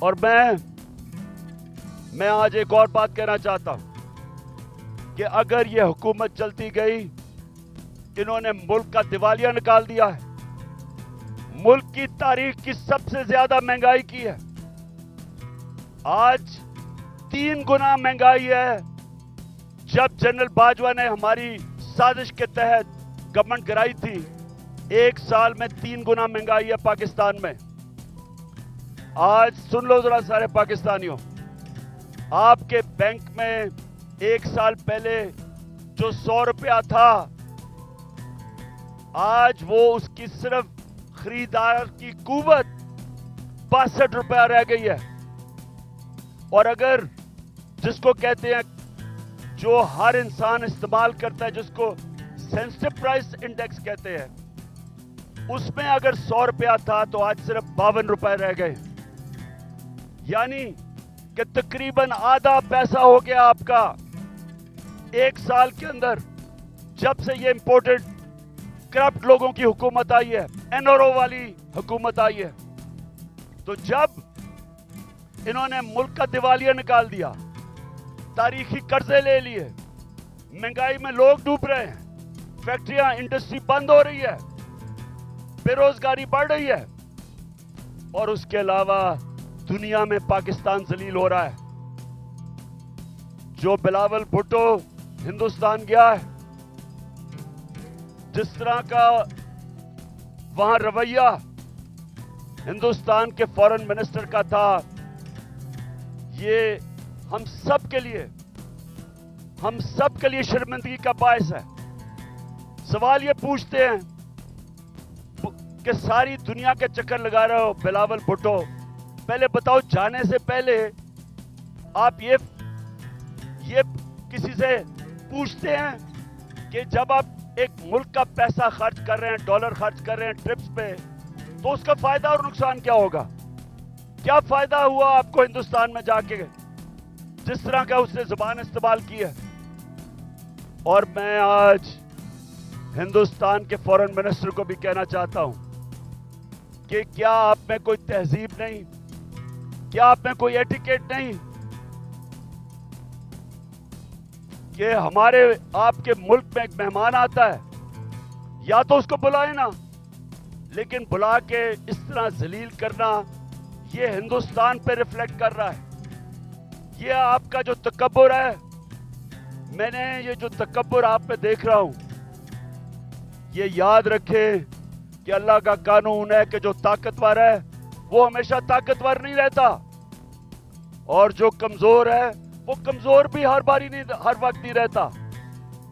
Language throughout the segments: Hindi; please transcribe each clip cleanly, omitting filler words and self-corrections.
और मैं आज एक और बात कहना चाहता हूं कि अगर ये हुकूमत चलती गई, इन्होंने मुल्क का दिवालिया निकाल दिया है। मुल्क की तारीख की सबसे ज्यादा महंगाई की है। आज 3 गुना महंगाई है। जब जनरल बाजवा ने हमारी साजिश के तहत गवर्नमेंट गिराई थी, 1 साल में 3 गुना महंगाई है पाकिस्तान में। आज सुन लो जरा सारे पाकिस्तानियों, आपके बैंक में 1 साल पहले जो 100 रुपया था, आज वो उसकी सिर्फ खरीदार की कुव्वत 62 रुपया रह गई है। और अगर जिसको कहते हैं, जो हर इंसान इस्तेमाल करता है, जिसको सेंसिटिव प्राइस इंडेक्स कहते हैं, उसमें अगर 100 रुपया था तो आज सिर्फ 52 रुपए रह गए। यानी कि तकरीबन आधा पैसा हो गया आपका 1 साल के अंदर, जब से ये इंपोर्टेड करप्ट लोगों की हुकूमत आई है, एनआरओ वाली हुकूमत आई है। तो जब इन्होंने मुल्क का दिवालिया निकाल दिया, तारीखी कर्जे ले लिए, महंगाई में लोग डूब रहे हैं, फैक्ट्रियां इंडस्ट्री बंद हो रही है, बेरोजगारी बढ़ रही है, और उसके अलावा दुनिया में पाकिस्तान जलील हो रहा है। जो बिलावल भुट्टो हिंदुस्तान गया है, जिस तरह का वहां रवैया हिंदुस्तान के फॉरेन मिनिस्टर का था, ये हम सब के लिए शर्मिंदगी का बायस है। सवाल ये पूछते हैं कि सारी दुनिया के चक्कर लगा रहे हो बिलावल भुट्टो, पहले बताओ, जाने से पहले आप ये किसी से पूछते हैं कि जब आप एक मुल्क का पैसा खर्च कर रहे हैं, डॉलर खर्च कर रहे हैं ट्रिप्स पे, तो उसका फायदा और नुकसान क्या होगा? क्या फायदा हुआ आपको हिंदुस्तान में जाके, जिस तरह का उसने जुबान इस्तेमाल की है? और मैं आज हिंदुस्तान के फॉरेन मिनिस्टर को भी कहना चाहता हूं कि क्या आप में कोई तहजीब नहीं, क्या आप में कोई एटिकेट नहीं कि हमारे आपके मुल्क में एक मेहमान आता है, या तो उसको बुलाए ना, लेकिन बुला के इस तरह जलील करना, ये हिंदुस्तान पे रिफ्लेक्ट कर रहा है। ये आपका जो तकब्बुर है, मैंने ये जो तकब्बुर आप में देख रहा हूं, ये याद रखे कि अल्लाह का कानून है कि जो ताकतवर है वो हमेशा ताकतवर नहीं रहता, और जो कमजोर है वो कमजोर भी हर वक्त नहीं रहता।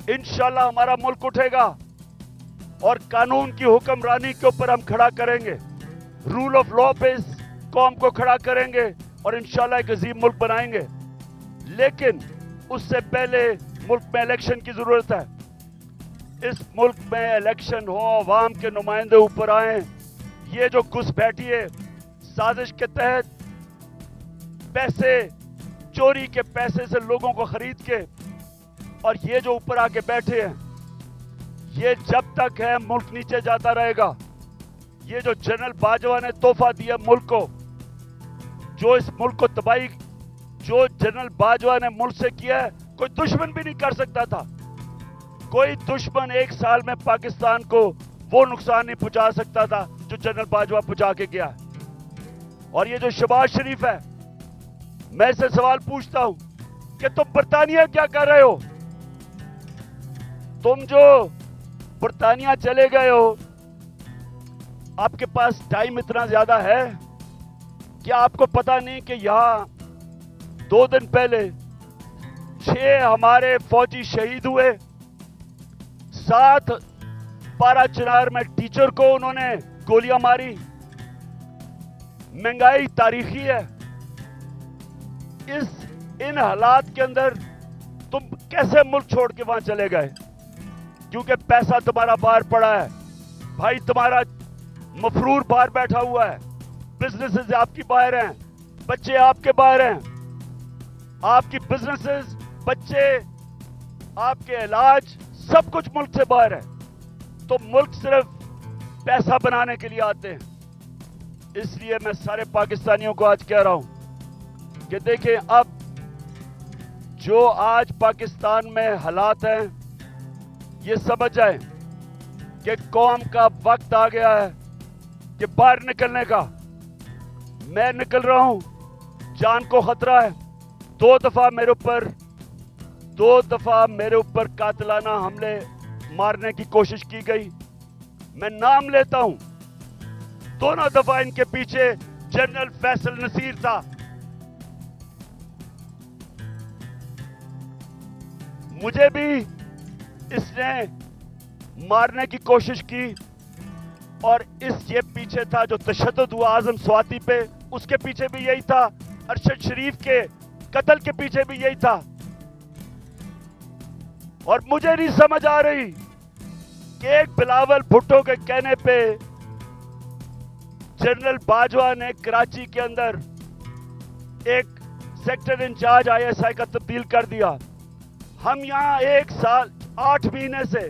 इंशाल्लाह हमारा मुल्क उठेगा और कानून की हुक्मरानी के ऊपर हम खड़ा करेंगे, रूल ऑफ लॉ पे इस कौम को खड़ा करेंगे और इंशाल्लाह एक अजीम मुल्क बनाएंगे। लेकिन उससे पहले मुल्क में इलेक्शन की जरूरत है। इस मुल्क में इलेक्शन हो, अवाम के नुमाइंदे ऊपर आए। ये जो घुसपैठी है साजिश के तहत पैसे, चोरी के पैसे से लोगों को खरीद के, और ये जो ऊपर आके बैठे हैं, ये जब तक है मुल्क नीचे जाता रहेगा। ये जो जनरल बाजवा ने तोहफा दिया मुल्क को, जो इस मुल्क को तबाही, जो जनरल बाजवा ने मुल्क से किया है, कोई दुश्मन भी नहीं कर सकता था। कोई दुश्मन 1 साल में पाकिस्तान को वो नुकसान नहीं पहुंचा सकता था जो जनरल बाजवा पहुंचा के गया। और ये जो शहबाज शरीफ है, मैं इससे सवाल पूछता हूं कि तुम बरतानिया क्या कर रहे हो? तुम जो बरतानिया चले गए हो, आपके पास टाइम इतना ज्यादा है? क्या आपको पता नहीं कि यहां 2 दिन पहले 6 हमारे फौजी शहीद हुए, 7 पारा चिनार में टीचर को उन्होंने गोलियां मारी। महंगाई तारीखी है। इन हालात के अंदर तुम कैसे मुल्क छोड़ के वहां चले गए? क्योंकि पैसा तुम्हारा बाहर पड़ा है भाई, तुम्हारा मफरूर बाहर बैठा हुआ है, बिजनेसेस आपकी बाहर हैं, बच्चे आपके बाहर हैं, आपकी बिजनेसेस, बच्चे, आपके इलाज, सब कुछ मुल्क से बाहर है। तो मुल्क सिर्फ पैसा बनाने के लिए आते हैं। इसलिए मैं सारे पाकिस्तानियों को आज कह रहा हूं कि देखें अब जो आज पाकिस्तान में हालात हैं, ये समझ जाए कि कौम का वक्त आ गया है कि बाहर निकलने का। मैं निकल रहा हूं, जान को खतरा है। दो दफा मेरे ऊपर कातिलाना हमले मारने की कोशिश की गई। मैं नाम लेता हूं, दोनों दफा इनके पीछे जनरल फैसल नसीर था। मुझे भी इसने मारने की कोशिश की और ये पीछे था जो तशद्दुद हुआ आजम स्वाति पे, उसके पीछे भी यही था। अरशद शरीफ के कत्ल के पीछे भी यही था। और मुझे नहीं समझ आ रही कि एक बिलावल भुट्टो के कहने पे जनरल बाजवा ने कराची के अंदर एक सेक्टर इंचार्ज ISI का तब्दील कर दिया। हम यहां 1 साल 8 महीने से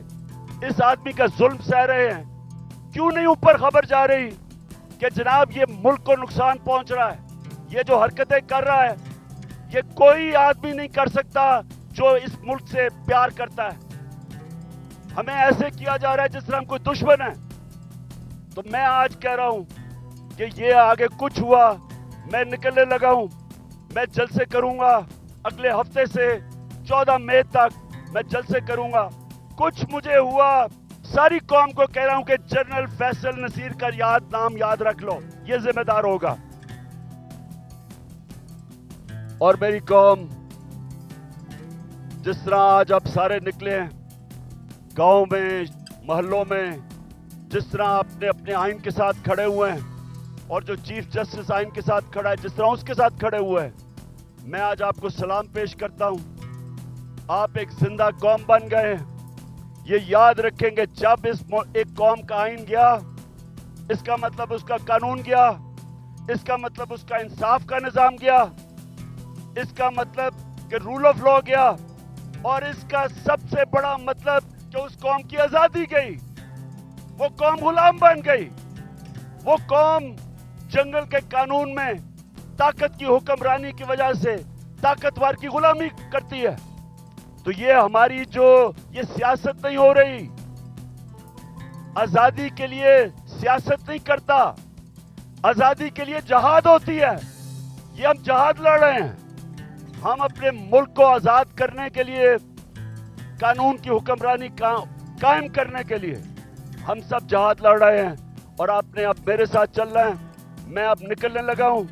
इस आदमी का जुल्म सह रहे हैं। क्यों नहीं ऊपर खबर जा रही कि जनाब ये मुल्क को नुकसान पहुंच रहा है, ये जो हरकतें कर रहा है ये कोई आदमी नहीं कर सकता जो इस मुल्क से प्यार करता है। हमें ऐसे किया जा रहा है जिस तरह हम कोई दुश्मन है। तो मैं आज कह रहा हूं कि ये आगे कुछ हुआ, मैं निकलने लगा हूं। मैं जलसे करूंगा अगले हफ्ते से 14 मई तक मैं जलसे करूंगा। कुछ मुझे हुआ, सारी कौम को कह रहा हूं कि जनरल फैसल नसीर का नाम याद रख लो, ये जिम्मेदार होगा। और मेरी कौम, जिस तरह आज आप सारे निकले हैं गांव में, मोहल्लों में, जिस तरह आपने अपने आइन के साथ खड़े हुए हैं और जो चीफ जस्टिस आइन के साथ खड़ा है जिस तरह उसके साथ खड़े हुए हैं, मैं आज आपको सलाम पेश करता हूं। आप एक जिंदा कौम बन गए हैं। ये याद रखेंगे, जब एक कौम का आइन गया, इसका मतलब उसका कानून गया, इसका मतलब उसका इंसाफ का निजाम गया, इसका मतलब कि रूल ऑफ लॉ गया, और इसका सबसे बड़ा मतलब कि उस कौम की आजादी गई। वो कौम गुलाम बन गई। वो कौम जंगल के कानून में ताकत की हुक्मरानी की वजह से ताकतवर की गुलामी करती है। तो ये हमारी ये सियासत नहीं हो रही। आजादी के लिए सियासत नहीं करता, आजादी के लिए जहाद होती है। ये हम जहाद लड़ रहे हैं। हम अपने मुल्क को आजाद करने के लिए, कानून की हुक्मरानी कायम करने के लिए हम सब जहाद लड़ रहे हैं। और आपने अब मेरे साथ चल रहे हैं। मैं अब निकलने लगा हूं।